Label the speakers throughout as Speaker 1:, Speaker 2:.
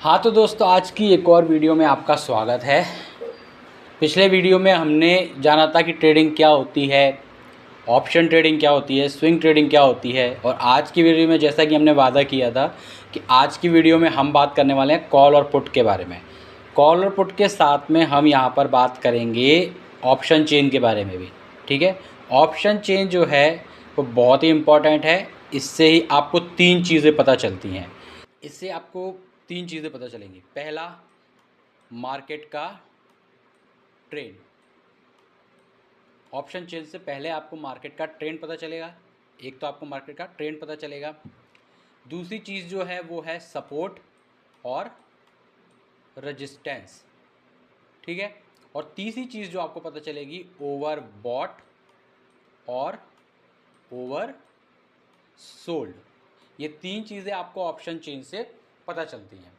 Speaker 1: हाँ तो दोस्तों, आज की एक और वीडियो में आपका स्वागत है। पिछले वीडियो में हमने जाना था कि ट्रेडिंग क्या होती है, ऑप्शन ट्रेडिंग क्या होती है, स्विंग ट्रेडिंग क्या होती है। और आज की वीडियो में जैसा कि हमने वादा किया था कि आज की वीडियो में हम बात करने वाले हैं कॉल और पुट के बारे में। कॉल और पुट के साथ में हम यहाँ पर बात करेंगे ऑप्शन चेन के बारे में भी। ठीक है, ऑप्शन चेन जो है वो बहुत ही इम्पॉर्टेंट है। इससे ही आपको तीन चीज़ें पता चलती हैं। इससे आपको तीन चीज़ें पता चलेंगी। पहला, मार्केट का ट्रेंड। ऑप्शन चेन से पहले आपको मार्केट का ट्रेंड पता चलेगा। एक तो आपको मार्केट का ट्रेंड पता चलेगा। दूसरी चीज़ जो है वो है सपोर्ट और रेजिस्टेंस। ठीक है, और तीसरी चीज़ जो आपको पता चलेगी, ओवर बॉट और ओवर सोल्ड। ये तीन चीज़ें आपको ऑप्शन चेन से पता चलती हैं।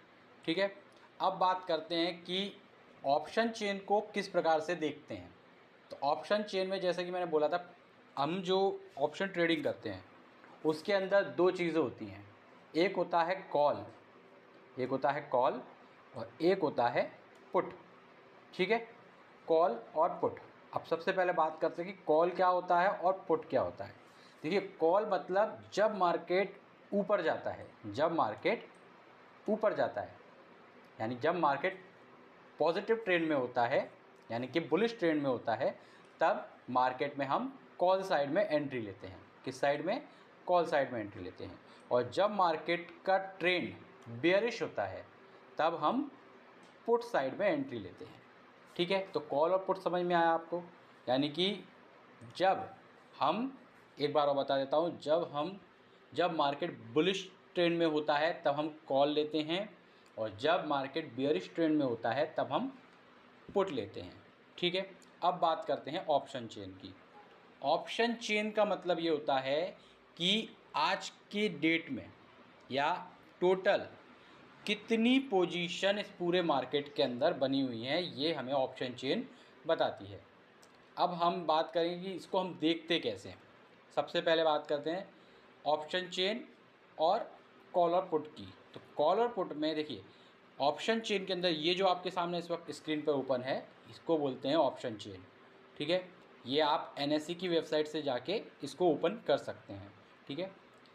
Speaker 1: ठीक है, अब बात करते हैं कि ऑप्शन चेन को किस प्रकार से देखते हैं। तो ऑप्शन चेन में जैसे कि मैंने बोला था, हम जो ऑप्शन ट्रेडिंग करते हैं उसके अंदर दो चीज़ें होती हैं। एक होता है कॉल, और एक होता है पुट। ठीक है, कॉल और पुट। अब सबसे पहले बात करते हैं कि कॉल क्या होता है और पुट क्या होता है। देखिए, कॉल मतलब जब मार्केट ऊपर जाता है, यानी जब मार्केट पॉजिटिव ट्रेंड में होता है, यानी कि बुलिश ट्रेंड में होता है, तब मार्केट में हम कॉल साइड में एंट्री लेते हैं। किस साइड में? कॉल साइड में एंट्री लेते हैं। और जब मार्केट का ट्रेंड बेयरिश होता है तब हम पुट साइड में एंट्री लेते हैं। ठीक है, तो कॉल और पुट समझ में आया आपको। यानी कि जब हम, एक बार और बता देता हूँ, जब मार्केट बुलिश ट्रेंड में होता है तब हम कॉल लेते हैं, और जब मार्केट बियरिश ट्रेंड में होता है तब हम पुट लेते हैं। ठीक है, अब बात करते हैं ऑप्शन चेन की। ऑप्शन चेन का मतलब ये होता है कि आज के डेट में या टोटल कितनी पोजीशन इस पूरे मार्केट के अंदर बनी हुई हैं, ये हमें ऑप्शन चेन बताती है। अब हम बात करेंगे कि इसको हम देखते कैसे हैं। सबसे पहले बात करते हैं ऑप्शन चेन और कॉल और पुट की। तो कॉल और पुट में देखिए, ऑप्शन चेन के अंदर ये जो आपके सामने इस वक्त स्क्रीन पर ओपन है, इसको बोलते हैं ऑप्शन चेन। ठीक है, ये आप NSE की वेबसाइट से जाके इसको ओपन कर सकते हैं। ठीक है,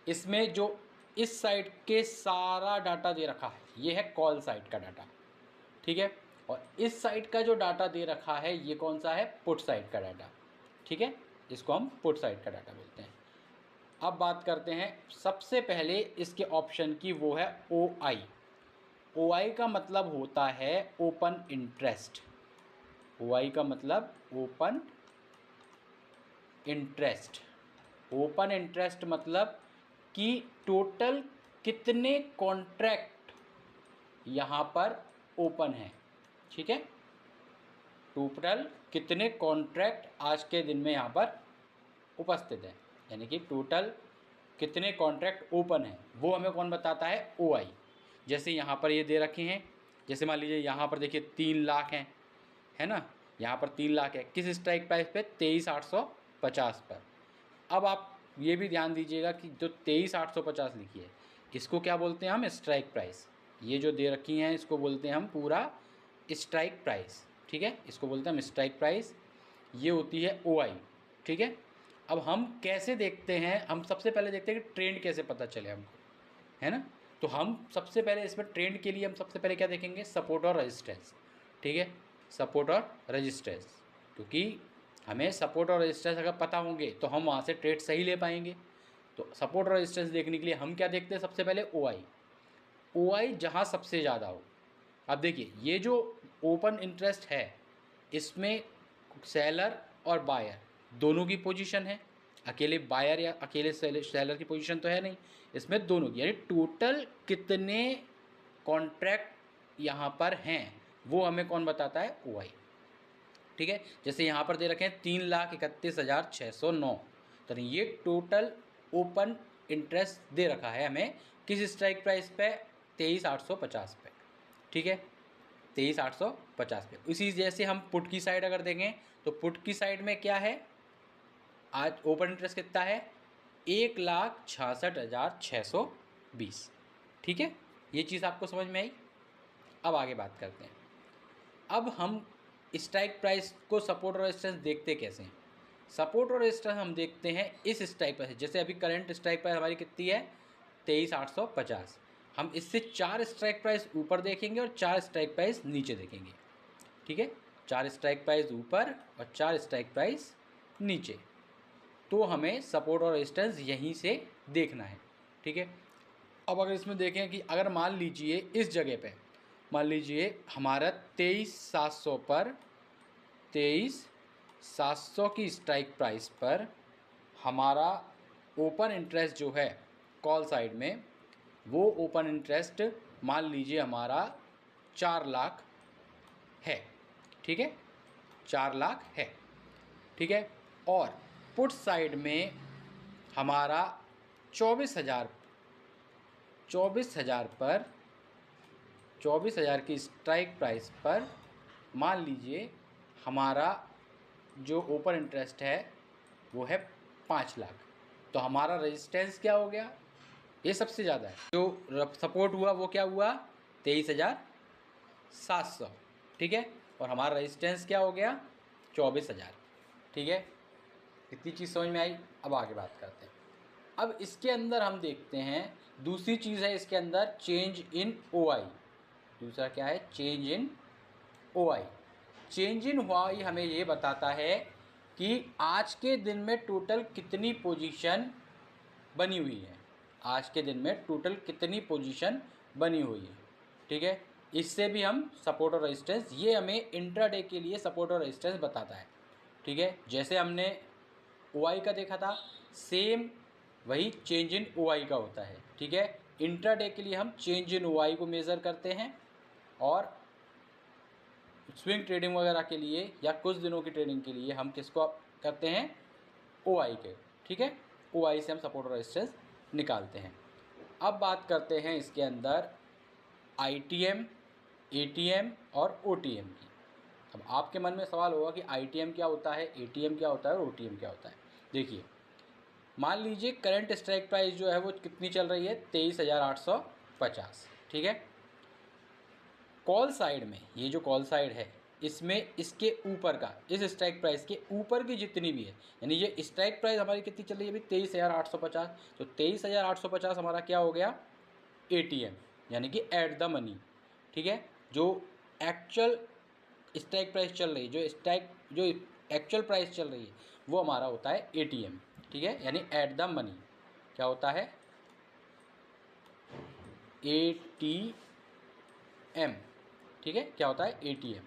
Speaker 1: इसमें जो इस साइड के सारा डाटा दे रखा है ये है कॉल साइड का डाटा। ठीक है, और इस साइड का जो डाटा दे रखा है ये कौन सा है? पुट साइड का डाटा। ठीक है, इसको हम पुट साइड का डाटा बोलते हैं। अब बात करते हैं सबसे पहले इसके ऑप्शन की, वो है OI। OI का मतलब होता है ओपन इंटरेस्ट। OI का मतलब ओपन इंटरेस्ट। ओपन इंटरेस्ट मतलब कि टोटल कितने कॉन्ट्रैक्ट यहाँ पर ओपन है। ठीक है, टोटल कितने कॉन्ट्रैक्ट आज के दिन में यहाँ पर उपस्थित है, यानी कि टोटल कितने कॉन्ट्रैक्ट ओपन है, वो हमें कौन बताता है? OI। जैसे यहाँ पर ये दे रखे हैं, जैसे मान लीजिए यहाँ पर देखिए 3 लाख हैं, है ना। यहाँ पर 3 लाख है, किस स्ट्राइक प्राइस पे? 23,850 पर। अब आप ये भी ध्यान दीजिएगा कि जो 23,850 लिखी है, इसको क्या बोलते हैं हम? Strike price. ये जो दे रखी हैं इसको बोलते हैं हम पूरा स्ट्राइक प्राइस। ठीक है, इसको बोलते हैं हम स्ट्राइक प्राइस। ये होती है OI। ठीक है, अब हम कैसे देखते हैं? हम सबसे पहले देखते हैं कि ट्रेंड कैसे पता चले हमको, है ना। तो हम सबसे पहले इसमें ट्रेंड के लिए हम सबसे पहले क्या देखेंगे? सपोर्ट और रेजिस्टेंस। ठीक है, सपोर्ट और रेजिस्टेंस, क्योंकि हमें सपोर्ट और रेजिस्टेंस अगर पता होंगे तो हम वहाँ से ट्रेड सही ले पाएंगे। तो सपोर्ट और रेजिस्टेंस देखने के लिए हम क्या देखते हैं? सबसे पहले OI जहाँ सबसे ज़्यादा हो। अब देखिए, ये जो ओपन इंटरेस्ट है इसमें सेलर और बायर दोनों की पोजीशन है। अकेले बायर या अकेले सेलर की पोजीशन तो है नहीं, इसमें दोनों की, यानी टोटल कितने कॉन्ट्रैक्ट यहाँ पर हैं वो हमें कौन बताता है? OI। ठीक है, जैसे यहाँ पर दे रखे हैं 3,31,609, तो ये टोटल ओपन इंटरेस्ट दे रखा है हमें किस स्ट्राइक प्राइस पे? 23,850 पे। ठीक है, 23,850 पे। इसी जैसे हम पुट की साइड अगर देखें तो पुट की साइड में क्या है? आज ओपन इंटरेस्ट कितना है? 1,66,620। ठीक है, ये चीज़ आपको समझ में आई। अब आगे बात करते हैं। अब हम स्ट्राइक प्राइस को सपोर्ट और रेजिस्टेंस देखते कैसे हैं। सपोर्ट और रेजिस्टेंस हम देखते हैं इस स्ट्राइक प्राइस, जैसे अभी करंट स्ट्राइक प्राइस हमारी कितनी है 23,850। हम इससे 4 स्ट्राइक प्राइस ऊपर देखेंगे और 4 स्ट्राइक प्राइस नीचे देखेंगे। ठीक है, 4 स्ट्राइक प्राइस ऊपर और 4 स्ट्राइक प्राइस नीचे, तो हमें सपोर्ट और रेजिस्टेंस यहीं से देखना है। ठीक है, अब अगर इसमें देखें कि अगर मान लीजिए इस जगह पे मान लीजिए हमारा 23,700 पर 23,700 की स्ट्राइक प्राइस पर हमारा ओपन इंटरेस्ट जो है कॉल साइड में, वो ओपन इंटरेस्ट मान लीजिए हमारा 4 लाख है। ठीक है, 4 लाख है। ठीक है, और पुट साइड में हमारा 24,000 पर 24,000 की स्ट्राइक प्राइस पर मान लीजिए हमारा जो ओपन इंटरेस्ट है वो है 5 लाख। तो हमारा रेजिस्टेंस क्या हो गया, ये सबसे ज़्यादा है। जो सपोर्ट हुआ वो क्या हुआ 23,700। ठीक है, और हमारा रेजिस्टेंस क्या हो गया 24,000। ठीक है, इतनी चीज़ समझ में आई। अब आगे बात करते हैं। अब इसके अंदर हम देखते हैं दूसरी चीज़ है इसके अंदर चेंज इन OI। दूसरा क्या है change in OI। Change in OI हमें ये बताता है कि आज के दिन में टोटल कितनी पोजीशन बनी हुई है, आज के दिन में टोटल कितनी पोजीशन बनी हुई है। ठीक है, इससे भी हम सपोर्ट और रेजिस्टेंस, ये हमें इंट्राडे के लिए सपोर्ट और रेजिस्टेंस बताता है। ठीक है, जैसे हमने OI का देखा था, सेम वही चेंज इन OI का होता है। ठीक है, इंट्राडे के लिए हम चेंज इन OI को मेज़र करते हैं और स्विंग ट्रेडिंग वगैरह के लिए या कुछ दिनों की ट्रेडिंग के लिए हम किसको करते हैं OI के। ठीक है, OI से हम सपोर्ट और रेजिस्टेंस निकालते हैं। अब बात करते हैं इसके अंदर ITM, ATM और OTM की। अब आपके मन में सवाल होगा कि ITM क्या होता है, ATM क्या होता है और OTM क्या होता है। देखिए, मान लीजिए करंट स्ट्राइक प्राइस जो है वो कितनी चल रही है 23,850। ठीक है, कॉल साइड में ये जो कॉल साइड है इसमें इसके ऊपर का, इस स्ट्राइक प्राइस के ऊपर की जितनी भी है, यानी ये स्ट्राइक प्राइस हमारी कितनी चल रही है अभी 23,850। तो 23,850 हमारा क्या हो गया ATM, यानी कि एट द मनी। ठीक है, जो एक्चुअल स्ट्राइक प्राइस चल रही है, जो एक्चुअल प्राइस चल रही है वो हमारा होता है ATM। ठीक है, यानी एट द मनी क्या होता है ATM। ठीक है, क्या होता है ATM।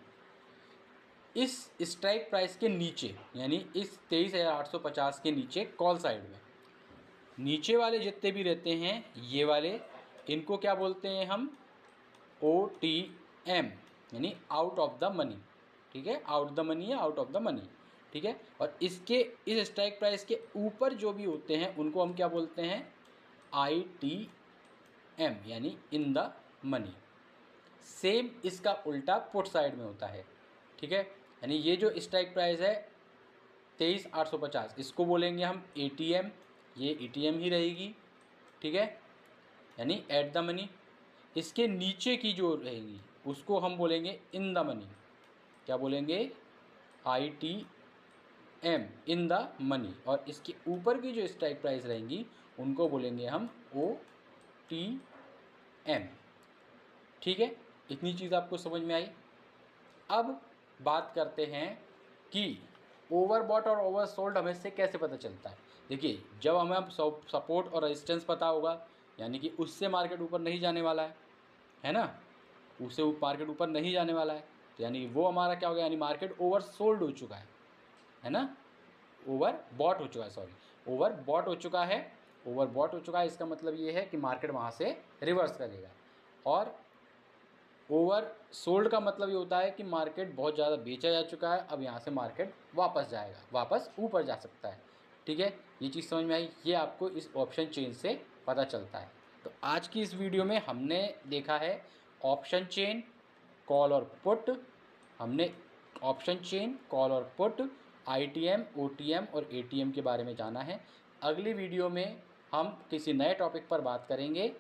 Speaker 1: इस स्ट्राइक प्राइस के नीचे, यानी इस 23,850 के नीचे कॉल साइड में नीचे वाले जितने भी रहते हैं ये वाले, इनको क्या बोलते हैं हम OTM, यानी आउट ऑफ द मनी। ठीक है, आउट द मनी या आउट ऑफ द मनी। ठीक है, और इसके इस स्ट्राइक प्राइस के ऊपर जो भी होते हैं उनको हम क्या बोलते हैं ITM, यानी इन द मनी। सेम इसका उल्टा पुट साइड में होता है। ठीक है, यानी ये जो स्ट्राइक प्राइस है 23,850 इसको बोलेंगे हम ATM, ये ATM ही रहेगी। ठीक है, यानी एट द मनी। इसके नीचे की जो रहेगी उसको हम बोलेंगे इन द मनी। क्या बोलेंगे ITM, इन द मनी। और इसके ऊपर की जो स्ट्राइक प्राइस रहेंगी उनको बोलेंगे हम OTM। ठीक है, इतनी चीज़ आपको समझ में आई। अब बात करते हैं कि ओवरबॉट और ओवरसोल्ड हमें इससे कैसे पता चलता है। देखिए, जब हमें सपोर्ट और रेजिस्टेंस पता होगा, यानी कि उससे मार्केट ऊपर नहीं जाने वाला है ना, उससे मार्केट ऊपर नहीं जाने वाला है, तो यानी वो हमारा क्या हो गया, यानी मार्केट ओवरसोल्ड हो चुका है ना, ओवरबॉट हो चुका है, सॉरी ओवरबॉट हो चुका है। ओवरबॉट हो चुका है इसका मतलब ये है कि मार्केट वहाँ से रिवर्स करेगा। और ओवर सोल्ड का मतलब ये होता है कि मार्केट बहुत ज़्यादा बेचा जा चुका है, अब यहाँ से मार्केट वापस जाएगा, वापस ऊपर जा सकता है। ठीक है, ये चीज़ समझ में आई, ये आपको इस ऑप्शन चेन से पता चलता है। तो आज की इस वीडियो में हमने देखा है ऑप्शन चेन, कॉल और पुट। हमने ऑप्शन चेन, कॉल और पुट, ITM, OTM और ATM के बारे में जाना है। अगली वीडियो में हम किसी नए टॉपिक पर बात करेंगे।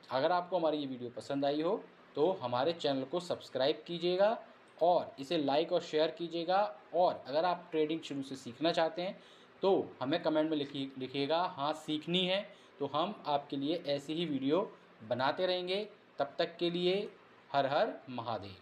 Speaker 1: अगर आपको हमारी ये वीडियो पसंद आई हो तो हमारे चैनल को सब्सक्राइब कीजिएगा और इसे लाइक और शेयर कीजिएगा। और अगर आप ट्रेडिंग शुरू से सीखना चाहते हैं तो हमें कमेंट में लिखिएगा हाँ सीखनी है, तो हम आपके लिए ऐसी ही वीडियो बनाते रहेंगे। तब तक के लिए हर हर महादेव।